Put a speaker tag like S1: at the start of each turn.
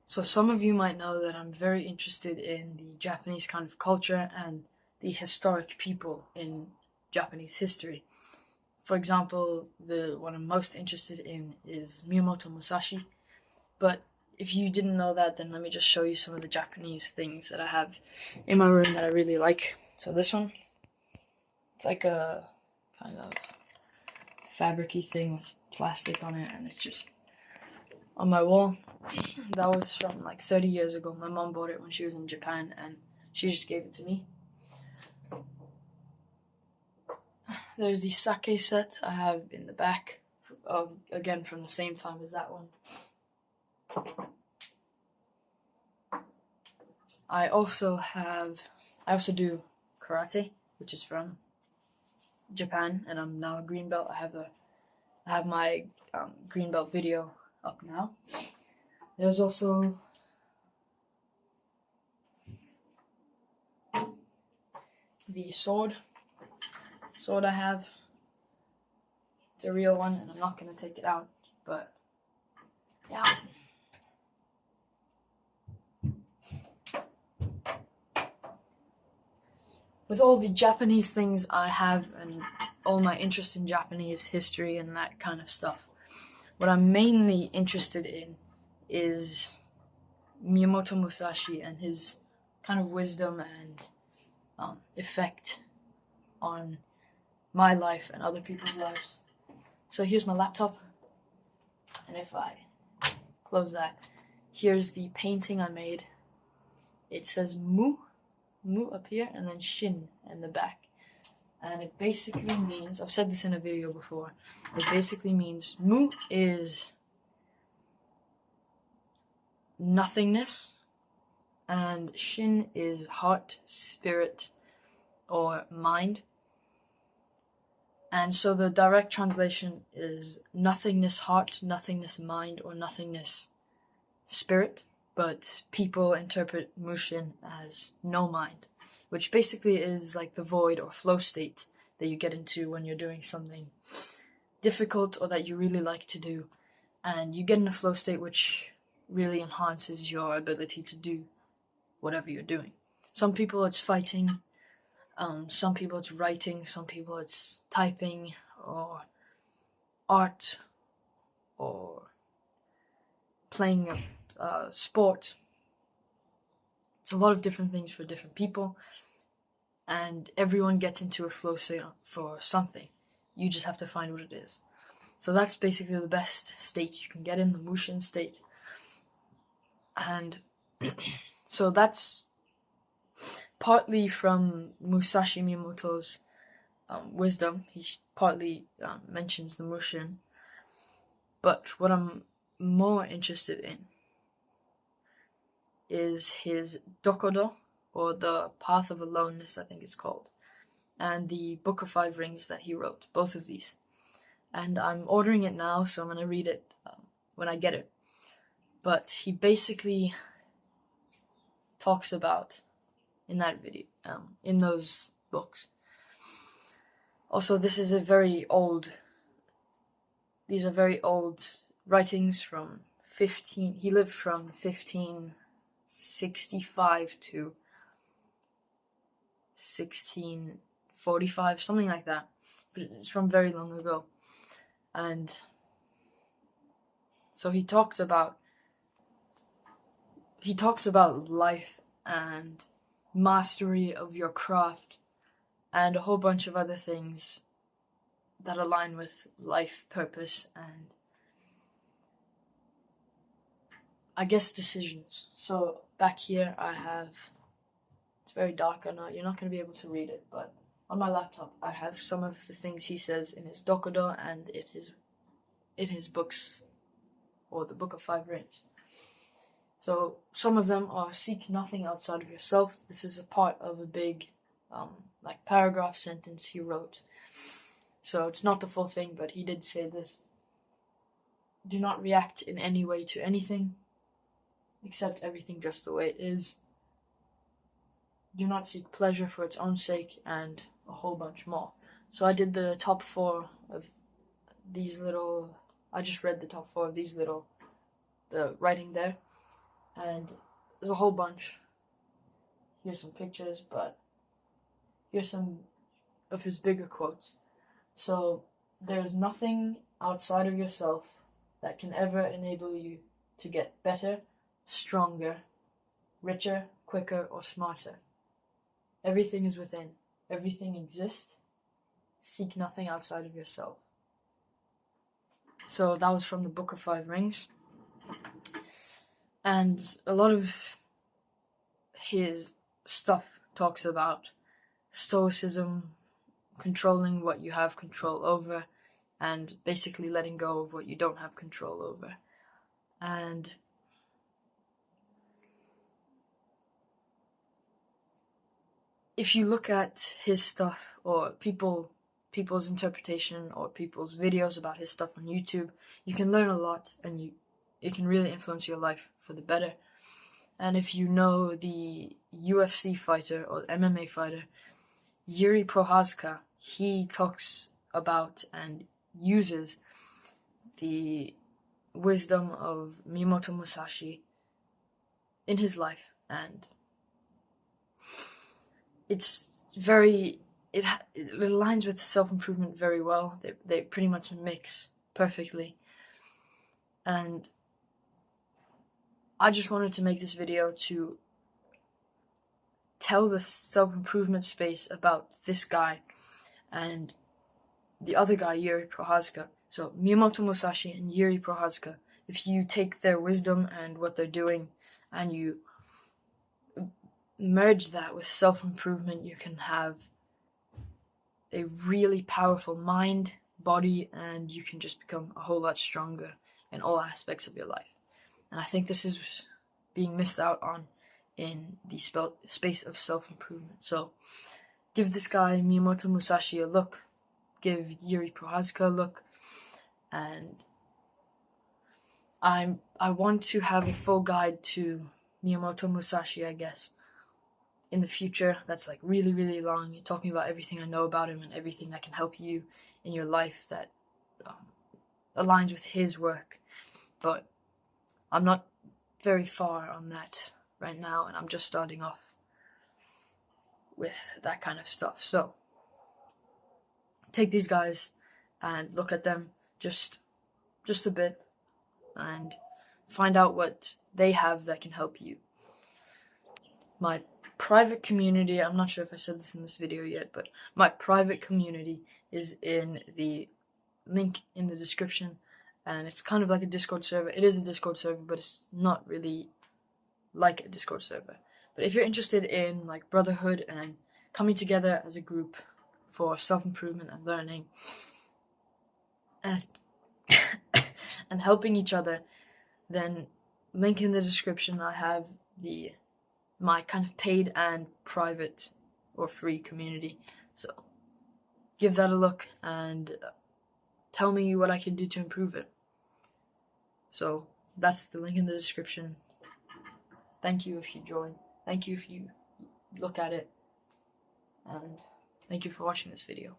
S1: So some of you might know that I'm very interested in the Japanese kind of culture and the historic people in Japanese history. For example, the one I'm most interested in is Miyamoto Musashi. But if you didn't know that, then let me just show you some of the Japanese things that I have in my room that I really like. So this one, it's like a kind of fabricy thing with plastic on it, and it's just on my wall. That was from like 30 years ago. My mom bought it when she was in Japan, and she just gave it to me. There's the sake set I have in the back, again from the same time as that one. I also do karate, which is from Japan, and I'm now a green belt. I have my green belt video up now. There's also the sword I have. It's a real one, and I'm not gonna take it out, but yeah. With all the Japanese things I have and all my interest in Japanese history and that kind of stuff, what I'm mainly interested in is Miyamoto Musashi and his kind of wisdom and effect on my life and other people's lives. So here's my laptop, and if I close that, here's the painting I made. It says Mu up here, and then Shin in the back. And it basically means, I've said this in a video before, it basically means Mu is nothingness, and Shin is heart, spirit, or mind. And so the direct translation is nothingness heart, nothingness mind, or nothingness spirit, but people interpret Mushin as no mind, which basically is like the void or flow state that you get into when you're doing something difficult or that you really like to do, and you get in a flow state which really enhances your ability to do whatever you're doing. Some people it's fighting, some people it's writing, some people it's typing or art or playing a sport. It's a lot of different things for different people, and everyone gets into a flow state for something. You just have to find what it is. So that's basically the best state you can get in, the Mushin state. And so that's partly from Musashi Miyamoto's wisdom. He partly mentions the Mushin. But what I'm more interested in is his Dokkodo, or the Path of Aloneness, I think it's called, and the Book of Five Rings that he wrote, both of these. And I'm ordering it now, so I'm going to read it when I get it. But he basically talks about, in that video, in those books. Also, these are very old writings from he lived from 1565 to 1645, something like that. But it's from very long ago. And so he talks about life and mastery of your craft and a whole bunch of other things that align with life purpose and, I guess, decisions. So back here I have, it's very dark, I know you're not going to be able to read it, but on my laptop I have some of the things he says in his Dokkodo and in his books, or the Book of Five Rings. So some of them are seek nothing outside of yourself. This is a part of a big like paragraph sentence he wrote. So it's not the full thing, but he did say this. Do not react in any way to anything. Accept everything just the way it is. Do not seek pleasure for its own sake, and a whole bunch more. So I did the top 4 of these little, I just read the top 4 of these little, the writing there. and there's a whole bunch. Here's some pictures, but here's some of his bigger quotes. So, there's nothing outside of yourself that can ever enable you to get better, stronger, richer, quicker, or smarter. Everything is within. Everything exists. Seek nothing outside of yourself. So that was from the Book of Five Rings. And a lot of his stuff talks about stoicism, controlling what you have control over, and basically letting go of what you don't have control over. And if you look at his stuff, or people's interpretation, or people's videos about his stuff on YouTube, you can learn a lot, and it can really influence your life for the better. And if you know the UFC fighter or MMA fighter, Yuri Prohaska, he talks about and uses the wisdom of Miyamoto Musashi in his life, and it aligns with self-improvement very well. They pretty much mix perfectly, and I just wanted to make this video to tell the self-improvement space about this guy and the other guy, Yuri Prohaska. So Miyamoto Musashi and Yuri Prohaska, if you take their wisdom and what they're doing and you merge that with self-improvement, you can have a really powerful mind, body, and you can just become a whole lot stronger in all aspects of your life. And I think this is being missed out on in the space of self-improvement. So give this guy Miyamoto Musashi a look, give Yuri Prohaska a look, and I want to have a full guide to Miyamoto Musashi, I guess, in the future. That's like really, really long, talking about everything I know about him and everything that can help you in your life that aligns with his work. But I'm not very far on that right now, and I'm just starting off with that kind of stuff. So take these guys and look at them just a bit and find out what they have that can help you. My private community, I'm not sure if I said this in this video yet, but my private community is in the link in the description, and it's kind of like a Discord server. It is a Discord server, but it's not really like a Discord server. But if you're interested in like brotherhood and coming together as a group for self-improvement and learning and and helping each other, then link in the description. I have my kind of paid and private or free community. So give that a look and tell me what I can do to improve it. So that's the link in the description. Thank you if you join. Thank you if you look at it. And thank you for watching this video.